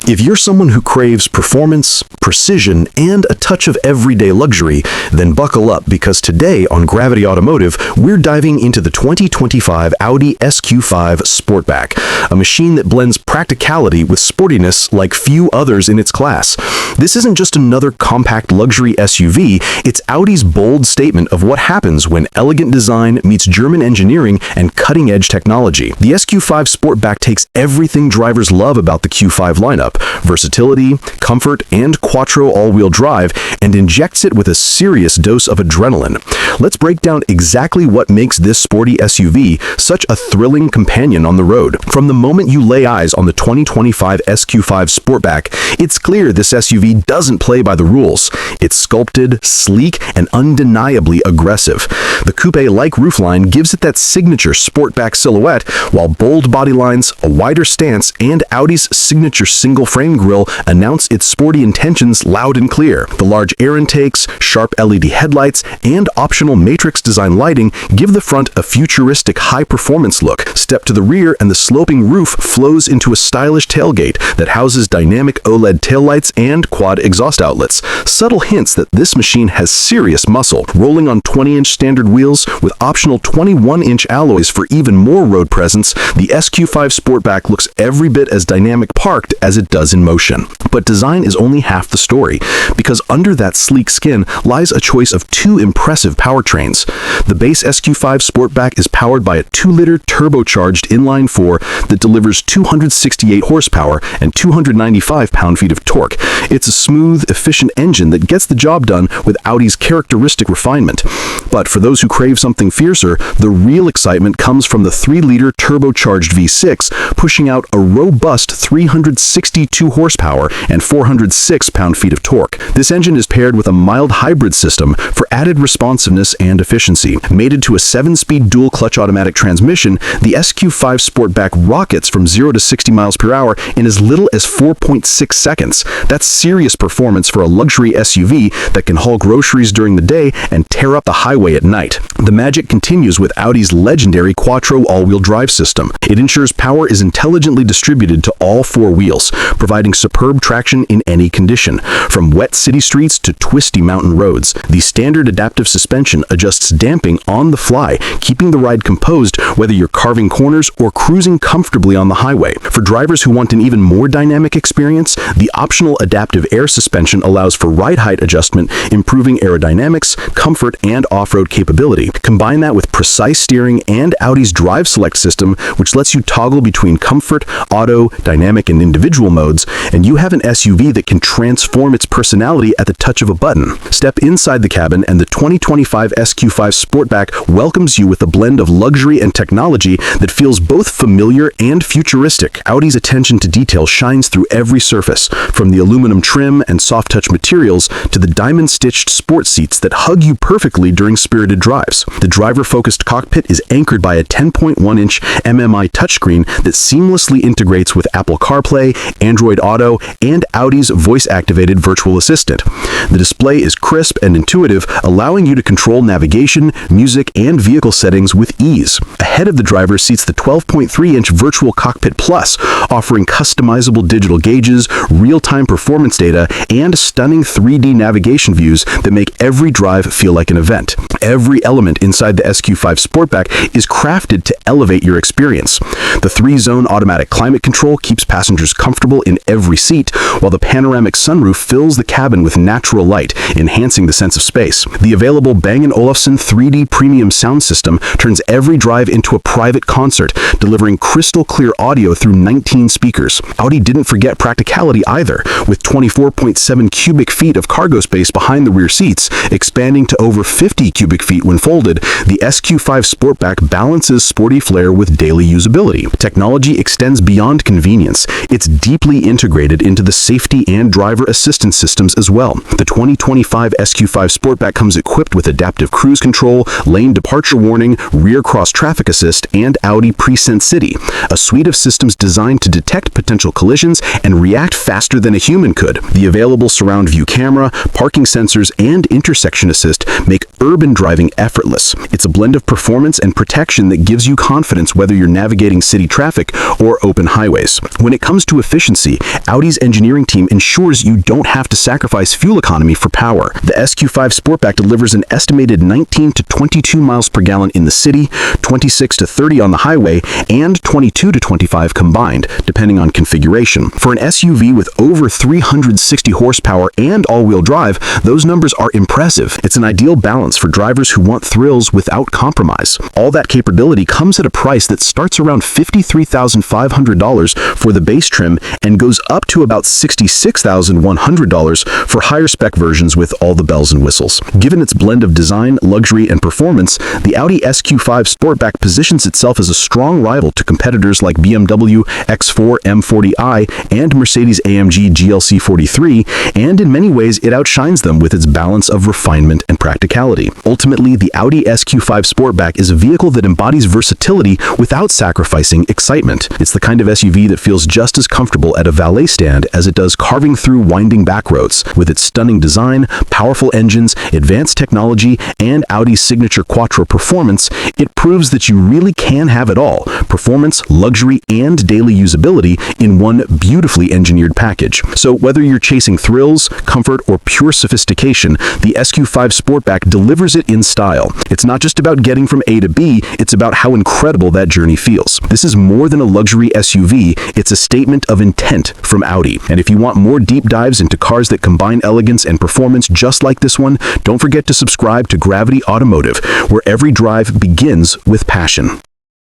If you're someone who craves performance, precision, and a touch of everyday luxury, then buckle up because today on Gravity Automotive, we're diving into the 2025 Audi SQ5 Sportback, a machine that blends practicality with sportiness like few others in its class. This isn't just another compact luxury SUV, it's Audi's bold statement of what happens when elegant design meets German engineering and cutting-edge technology. The SQ5 Sportback takes everything drivers love about the Q5 lineup, versatility, comfort, and quattro all-wheel drive, and injects it with a serious dose of adrenaline. Let's break down exactly what makes this sporty SUV such a thrilling companion on the road. From the moment you lay eyes on the 2025 SQ5 Sportback, it's clear this SUV doesn't play by the rules. It's sculpted, sleek, and undeniably aggressive. The coupe-like roofline gives it that signature Sportback silhouette, while bold body lines, a wider stance, and Audi's signature single-frame grille announce its sporty intentions loud and clear. The large air intakes, sharp LED headlights, and optional matrix design lighting give the front a futuristic high-performance look. Step to the rear and the sloping roof flows into a stylish tailgate that houses dynamic OLED taillights and quad exhaust outlets. Subtle hints that this machine has serious muscle. Rolling on 20-inch standard wheels with optional 21-inch alloys for even more road presence, the SQ5 Sportback looks every bit as dynamic parked as it does in motion. But design is only half the story, because under that sleek skin lies a choice of two impressive powertrains. The base SQ5 Sportback is powered by a 2-liter turbocharged inline-4 that delivers 268 horsepower and 295 pound-feet of torque. It's a smooth, efficient engine that gets the job done with Audi's characteristic refinement. But for those who crave something fiercer, the real excitement comes from the 3-liter turbocharged V6, pushing out a robust 362 horsepower and 406 pound-feet of torque. This engine is paired with a mild hybrid system for added responsiveness and efficiency. Mated to a 7-speed dual-clutch automatic transmission, the SQ5 Sportback rockets from 0 to 60 miles per hour in as little as 4.6 seconds. That's serious performance for a luxury SUV that can haul groceries during the day and tear up the highway at night. The magic continues with Audi's legendary quattro all-wheel drive system. It ensures power is intelligently distributed to all 4 wheels, providing superb traction in any condition, from wet city streets to twisty mountain roads. The standard adaptive suspension adjusts damping on the fly, keeping the ride composed whether you're carving corners or cruising comfortably on the highway. For drivers who want an even more dynamic experience, the optional adaptive air suspension allows for ride height adjustment, improving aerodynamics, comfort, and off-road capability. Combine that with precise steering and Audi's Drive Select system, which lets you toggle between comfort, auto, dynamic, and individual modes, and you have an SUV that can transform its personality at the touch of a button. Step inside the cabin and the 2025 SQ5 Sportback welcomes you with a blend of luxury and technology that feels both familiar and futuristic. Audi's attention to detail shines through every surface, from the aluminum trim and soft-touch materials to the diamond-stitched sport seats that hug you perfectly during spirited drives. The driver-focused cockpit is anchored by a 10.1-inch MMI touchscreen that seamlessly integrates with Apple CarPlay, Android Auto, and Audi's voice-activated virtual assistant. The display is crisp and intuitive, allowing you to control navigation, music, and vehicle settings with ease. Ahead of the driver seats the 12.3-inch Virtual Cockpit Plus, offering customizable digital gauges, real-time performance data, and stunning 3D navigation views that make every drive feel like an event. Every element inside the SQ5 Sportback is crafted to elevate your experience. The 3-zone automatic climate control keeps passengers comfortable in every seat, while the panoramic sunroof fills the cabin with natural light, enhancing the sense of space. The available Bang & Olufsen 3D premium sound system turns every drive into a private concert, delivering crystal-clear audio through 19 speakers. Audi didn't forget practicality either, with 24.7 cubic feet of cargo space behind the rear seats, expanding to over 50 cubic feet when folded. The SQ5 Sportback balances sporty flair with daily usability. Technology extends beyond convenience. It's deeply integrated into the safety and driver assistance systems as well. The 2025 SQ5 Sportback comes equipped with adaptive cruise control, lane departure warning, rear cross traffic assist, and Audi Presense City, a suite of systems designed to detect potential collisions and react faster than a human could. The available surround view camera, parking sensors, and intersection assist make urban driving effortless. It's a blend of performance and protection that gives you confidence whether you're navigating city traffic or open highways. When it comes to efficiency, Audi's engineering team ensures you don't have to sacrifice fuel economy for power. The SQ5 Sportback delivers an estimated 19 to 22 miles per gallon in the city, 26 to 30 on the highway, and 22 to 25 combined, depending on configuration. For an SUV with over 360 horsepower and all-wheel drive, those numbers are impressive. It's an ideal balance for drivers who want thrills without compromise. All that capability comes at a price that starts around $53,500 for the base trim and goes up to about $66,100 for higher spec versions with all the bells and whistles. Given its blend of design, luxury, and performance, the Audi SQ5 Sportback positions itself as a strong rival to competitors like BMW X4 M40i and Mercedes-AMG GLC 43, and in many ways it outshines them with its balance of refinement and practicality. Ultimately, the Audi SQ5 Sportback is a vehicle that embodies versatility without sacrificing excitement. It's the kind of SUV that feels just as comfortable at a valet stand as it does carving through winding back roads. With its stunning design, powerful engines, advanced technology, and Audi's signature quattro performance, it proves that you really can have it all: performance, luxury, and daily usability in one beautifully engineered package. So whether you're chasing thrills, comfort, or pure sophistication, the SQ5 Sportback delivers it in style. It's not just about getting from A to B, it's about how incredible that journey feels. This is more than a luxury SUV, it's a statement of intent from Audi. And if you want more deep dives into cars that combine elegance and performance just like this one, don't forget to subscribe to Gravity Automotive, where every drive begins with passion.